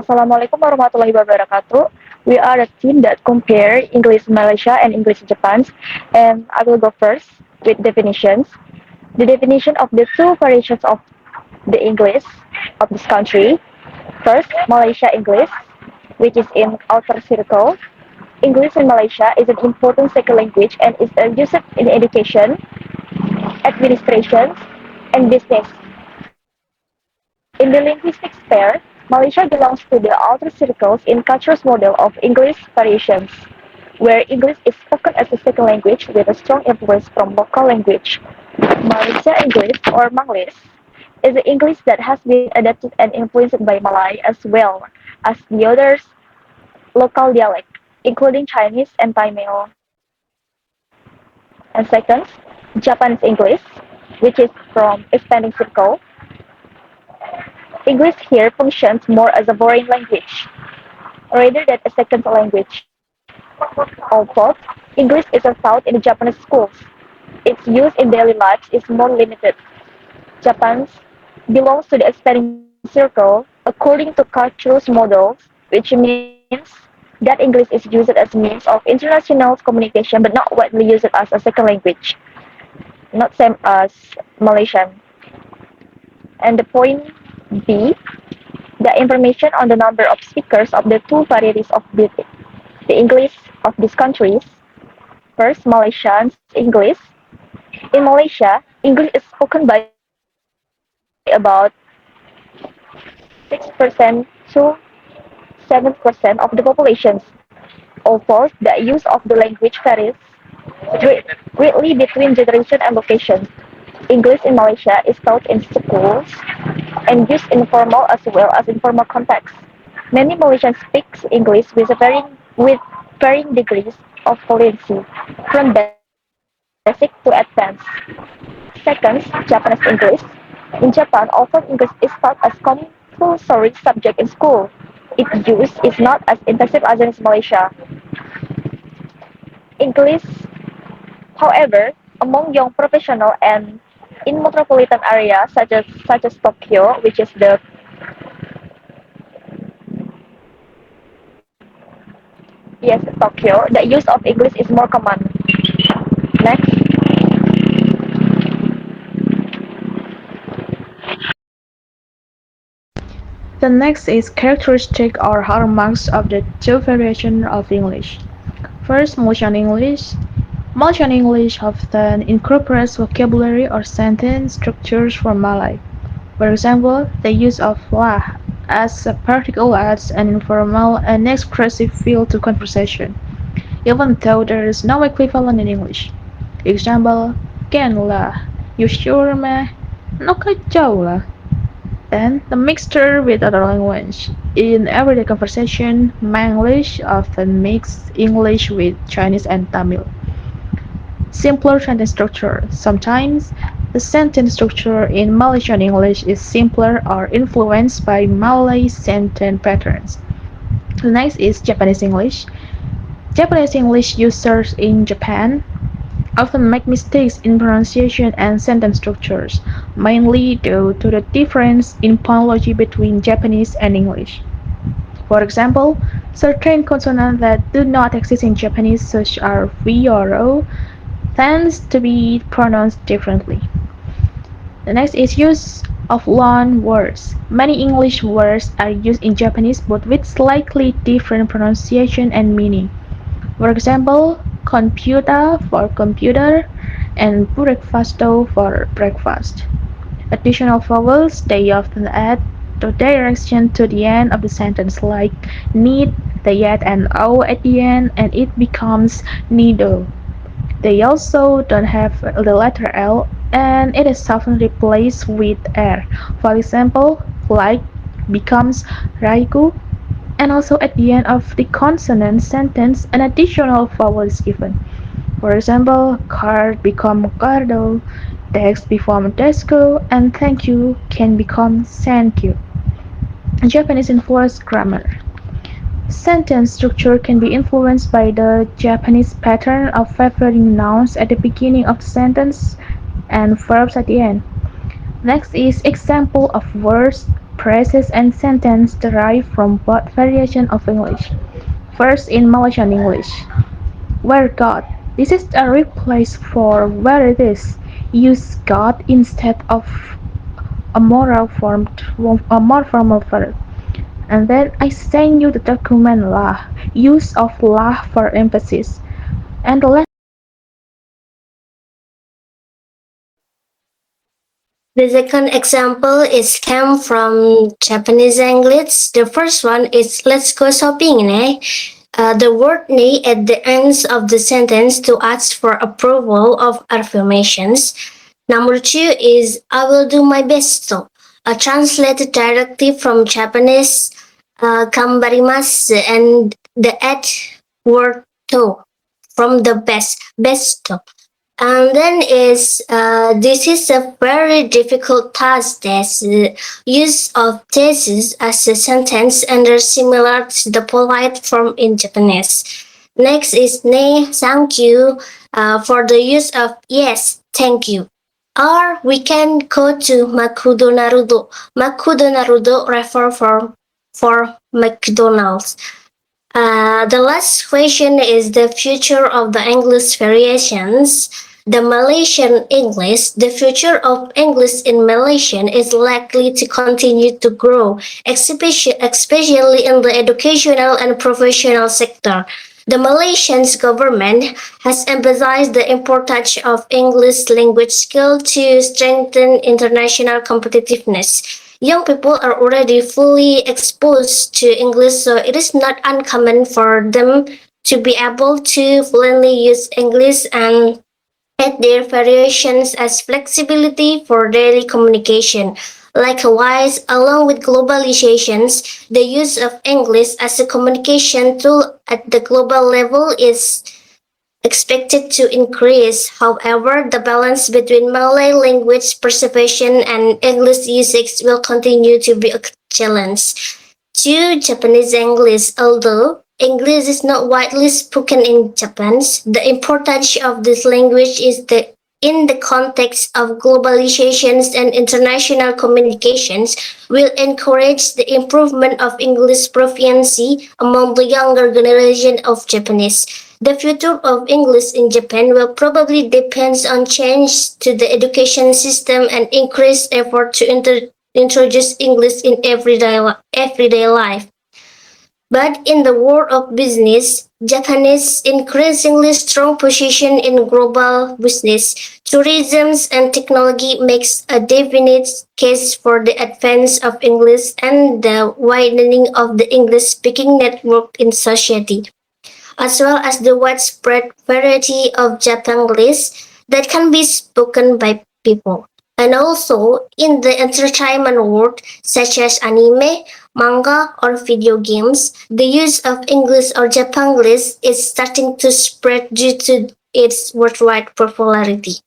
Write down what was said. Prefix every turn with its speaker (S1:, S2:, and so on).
S1: Assalamualaikum warahmatullahi wabarakatuh. We are a team that compare English Malaysia and English Japan, and I will go first with definitions. The definition of the two variations of the English of this country. First, Malaysia English, which is in outer circle. English in Malaysia is an important second language and is used in education, administration, and business. In the linguistics sphere, Malaysia belongs to the outer circles in culture's model of English variations, where English is spoken as a second language with a strong influence from local language. Malaysia English or Manglish is an English that has been adapted and influenced by Malay as well as the others local dialect, including Chinese and Tamil. And second, Japanese English, which is from expanding circle. English here functions more as a foreign language rather than a second language. Although English is taught in the Japanese schools, its use in daily life is more limited. Japan belongs to the expanding circle according to culture's models, which means that English is used as a means of international communication but not widely used as a second language, not same as Malaysian. And the point B, the information on the number of speakers of the two varieties of the English of these countries. First, Malaysians English. In Malaysia, English is spoken by about 6% to 7% of the population, although the use of the language varies greatly between generation and location. English in Malaysia is taught in schools and used in formal as well as informal contexts. Many Malaysians speak English with varying degrees of fluency, from basic to advanced. Second, Japanese English. In Japan, although English is taught as compulsory subject in school, its use is not as intensive as in Malaysia. English, however, among young professionals and in metropolitan areas such as Tokyo, which is the yes Tokyo, the use of English is more common. Next,
S2: The next is characteristic or hallmarks of the two variations of English. First, Malaysian English. Malaysian English often incorporates vocabulary or sentence structures from Malay. For example, the use of lah as a particle adds an informal and expressive feel to conversation, even though there is no equivalent in English. Example, can lah, you sure meh? No kacau lah. Then, the mixture with other language. In everyday conversation, Manglish often mix English with Chinese and Tamil. Simpler sentence structure. Sometimes, the sentence structure in Malaysian English is simpler or influenced by Malay sentence patterns. The next is Japanese English. Japanese English users in Japan often make mistakes in pronunciation and sentence structures, mainly due to the difference in phonology between Japanese and English. For example, certain consonants that do not exist in Japanese, such as V or O, tends to be pronounced differently. The next is use of loan words. Many English words are used in Japanese but with slightly different pronunciation and meaning. For example, computer for computer and breakfasto for breakfast. Additional vowels they often add the direction to the end of the sentence, like need, they add an O at the end and it becomes nido. They also don't have the letter L and it is often replaced with R. For example, like becomes raiku, and also at the end of the consonant sentence an additional vowel is given. For example, card become cardo, desk become desco, and thank you can become thank you. Japanese influenced grammar. Sentence structure can be influenced by the Japanese pattern of favoring nouns at the beginning of the sentence and verbs at the end. Next is example of words phrases and sentences derive from both variations of English. First, in Malaysian English, where God. This is a replace for where it is. Use God instead of a more formal verb. And then I send you the document lah. Use of lah for emphasis. And the
S3: The second example is came from Japanese English. The first one is let's go shopping, ne? The word ne at the ends of the sentence to ask for approval of affirmations. Number two is I will do my best to. Translated directly from Japanese gambarimasu and the at word to from the best to. And then is this is a very difficult task. This use of thesis as a sentence and are similar to the polite form in Japanese. Next is ne thank you for the use of yes thank you. Or we can go to Makudo Naruto. Makudo Naruto refer for McDonald's. The last question is the future of the English variations. The Malaysian English, the future of English in Malaysian is likely to continue to grow, especially in the educational and professional sector. The Malaysian government has emphasized the importance of English language skill to strengthen international competitiveness. Young people are already fully exposed to English, so it is not uncommon for them to be able to fluently use English and add their variations as flexibility for daily communication. Likewise, along with globalizations, the use of English as a communication tool at the global level is expected to increase. However, the balance between Malay language preservation and English usage will continue to be a challenge. To Japanese English, although English is not widely spoken in Japan, the importance of this language is in the context of globalizations and international communications will encourage the improvement of English proficiency among the younger generation of Japanese. The future of English in Japan will probably depend on change to the education system and increased effort to introduce English in everyday life. But in the world of business, Japan's increasingly strong position in global business, tourism, and technology makes a definite case for the advance of English and the widening of the English-speaking network in society, as well as the widespread variety of Japanese that can be spoken by people. And also in the entertainment world, such as anime, manga, or video games, the use of English or Japanese is starting to spread due to its worldwide popularity.